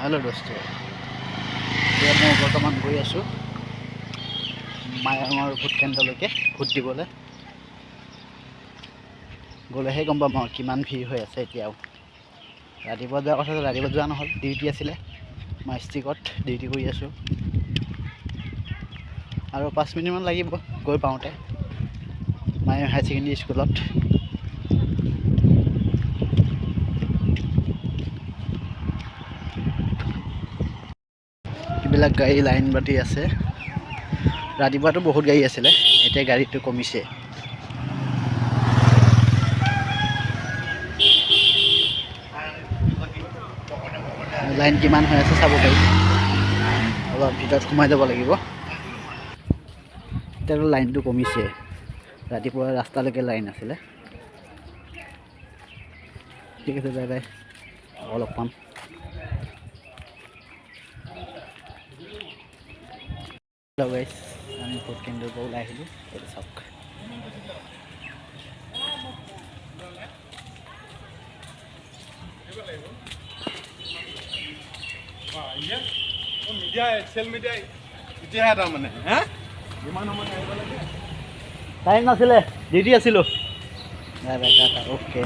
hello दोस्तों এতিয়া মই বৰ্তমান গৈ আছোঁ মায়ামাৰ ভোট কেন্দ্ৰলৈকে ভোট দিবলৈ গ'লেহে গম পাম কিমান ভিৰ হৈ আছে এতিয়াও ৰাতিপুৱা যোৱাৰ কথা ৰাতিপুৱা যোৱা নহ'ল ডিউটি আছিলে মই ষ্টিকত ডিউটি কৰি আছোঁ আৰু 5 মিনিটমান লাগিব গৈ পাওঁতে মায়াৰ হাই ছেকেণ্ডেৰী স্কুলত বিলাক গাড়ী লাইন বাতি আছে ৰাতিপুৱাটো বহুত গাড়ী আছিলে এতিয়া গাড়ীটো কমিছে লাইন কিমান হৈ আছে চাব পাৰি অলপ ভিতৰত সোমাই যাব লাগিব এতিয়া লাইনটো কমিছে ৰাতিপুৱা ৰাস্তালৈকে লাইন আছিলে ঠিক আছে বাই বাই অলপ পাম Hello guys, আমি ভোট কেন্দ্ৰৰ পৰা ওলাই আহিলোঁ এইটো চাওক টাইম নাছিলে ডিউটি আছিলোঁ বাই বাই টাটা অ'কে